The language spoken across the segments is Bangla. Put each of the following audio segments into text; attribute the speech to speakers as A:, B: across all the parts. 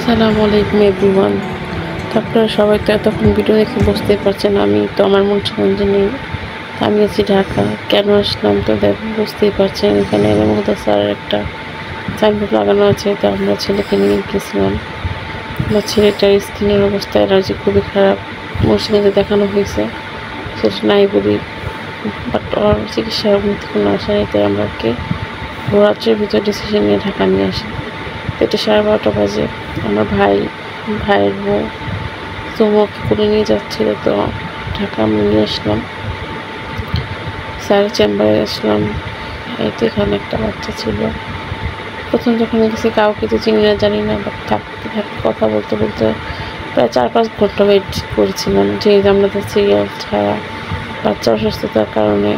A: আসসালামু আলাইকুম এভরিওয়ান। তো আপনারা সবাই তো এতক্ষণ ভিডিও দেখে বুঝতেই পারছেন আমি তো আমার মুন্সিগঞ্জে নেই, আমি আছি ঢাকা। কেন আসলাম তো বুঝতেই পারছেন, এখানে মমতা স্যারের একটা সাইনবোর্ড লাগানো আছে। তো আমরা ছেলেকে নিয়ে গেছিলাম। আমার ছেলেটার স্কিনের অবস্থা অ্যালার্জি খুবই খারাপ, মুন্সিগঞ্জে দেখানো হয়েছে, সেটা নাই বলি, বাট ওর চিকিৎসার উন্নতি কোনো আশা নেই। তাই আমরা ওকে রাত্রের ভিতরে ডিসিশন নিয়ে ঢাকা নিয়ে আসি। এটা 12:30 বাজে। আমার ভাইয়ের বউ ওকে করে নিয়ে যাচ্ছিলো, তো ঢাকা আমরা নিয়ে আসলাম। স্যারের চেম্বারে আসলাম। এই তো এখানে একটা বাচ্চা ছিল। প্রথম যখন গেছি কাউকে তো চিনি না, জানি না, বাট থাকতে থাকতে কথা বলতে বলতে প্রায় 4-5 ঘন্টা ওয়েট করেছিলাম। যে আমাদের সিরিয়াল ছাড়া বাচ্চা অসুস্থতার কারণে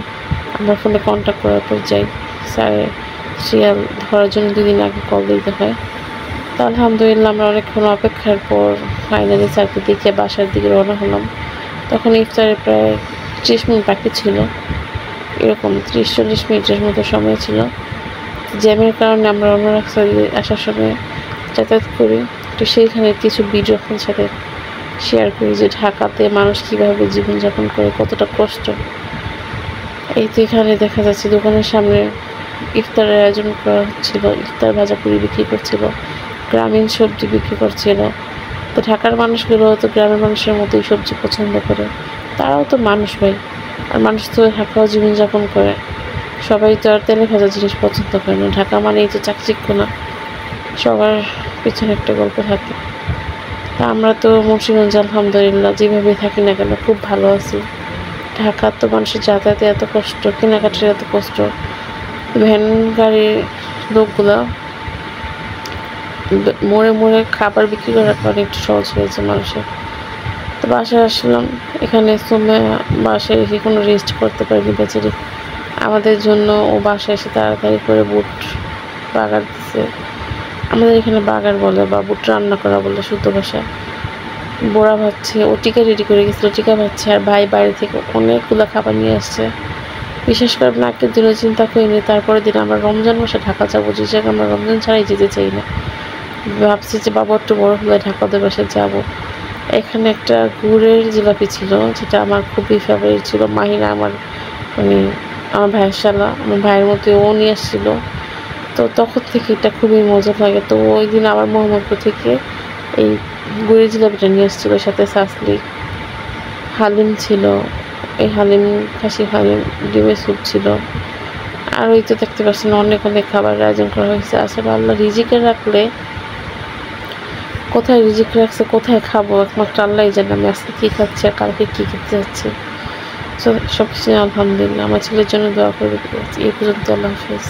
A: আমরা ফোনে কন্ট্যাক্ট করার পর যাই। স্যারের সিরিয়াল ধরার জন্য 2 দিন আগে কল দিতে হয়। তো আলহামদুলিল্লাহ আমরা অনেকক্ষণ অপেক্ষার পর ফাইনালি স্যারকে দেখে বাসার দিকে রওনা হলাম। তখন ইফতারে প্রায় 30 মিনিট বাকি ছিল, এরকম 30-40 মিনিটের মতো সময় ছিল। জ্যামের কারণে আমরা অন্য রাস্তা দিয়ে আসার সময় যাতায়াত করি। তো সেইখানে কিছু ভিডিও আপনার সাথে শেয়ার করি যে ঢাকাতে মানুষ কীভাবে জীবনযাপন করে, কতটা কষ্ট। এই তো এখানে দেখা যাচ্ছে দোকানের সামনে ইফতারের আয়োজন করা হচ্ছিল, ইফতার ভাজাপুরি বিক্রি করছিল, গ্রামীণ সবজি বিক্রি করছিল। তো ঢাকার মানুষগুলো তো গ্রামের মানুষের মতোই সবজি পছন্দ করে, তারাও তো মানুষ ভাই, আর মানুষ তো ঢাকাও জীবনযাপন করে। সবাই তো আর তেলে ভাজা জিনিস পছন্দ করে না। ঢাকা মানেই তো চাকচিক্য না, সবার পিছনে একটা গল্প থাকে। তা আমরা তো মুন্সিগঞ্জ আলহামদুলিল্লাহ যেভাবে থাকি না কেন খুব ভালো আছি। ঢাকার তো মানুষের যাতায়াতে এত কষ্ট, কেনাকাটার এত কষ্ট, ভ্যান গাড়ির লোকগুলো মোড়ে মোড়ে খাবার বিক্রি করার কারণে একটু সহজ হয়েছে মানুষের। তো বাসায় আসলাম। এখানে সময় বাসায় এসে কোনো রেস্ট করতে পারিনি বেচারি। আমাদের জন্য ও বাসায় এসে তাড়াতাড়ি করে বুট বাগার দিচ্ছে। আমাদের এখানে বাগার বলে বা বুট রান্না করা বলে শুদ্ধ ভাষায়। বড়া ভাজছে, ও টিকা রেডি করে গেছিলো, টিকা ভাজছে। আর ভাই বাইরে থেকে অনেকগুলো খাবার নিয়ে আসছে। বিশেষ করে নাকের জন্য চিন্তা করিনি। তারপরের দিন আমরা রমজান মাসে ঢাকা যাবো, যে জায়গায় আমরা রমজান ছাড়াই যেতে চাই না। ভাবছি যে বাবা একটু বড় হলে ঢাকা ওদের বাসায় যাবো। এখানে একটা গুড়ের জিলাপি ছিল, যেটা আমার খুবই ফেভারিট ছিল। মাহিনা আমার আমার ভাইয়ের শালা, আমার ভাইয়ের মতো ও নিয়ে আসছিল। তো তখন থেকে এটা খুবই মজা লাগে। তো ওই দিন আবার মোহাম্মদপুর থেকে এই গুড়ের জিলাপিটা নিয়ে আসছিলো, সাথে সাসলি, হালিম ছিল, এই হালিম খাসি হালিম, ডিমের স্যুপ ছিল। আর ওই তো দেখতে পাচ্ছেন অনেক অনেক খাবার আয়োজন করা হয়েছে। আসলে আল্লাহ রিজিকে রাখলে, কোথায় রিজিক রাখছে, কোথায় খাবো একমাত্র আল্লাহ জানে। আমি আজকে কী খাচ্ছি আর কালকে কী খেতে যাচ্ছি। সব কিছু আলহামদুলিল্লাহ। আমার ছেলের জন্য দোয়া করে এই পর্যন্ত। আল্লাহ হাফেজ।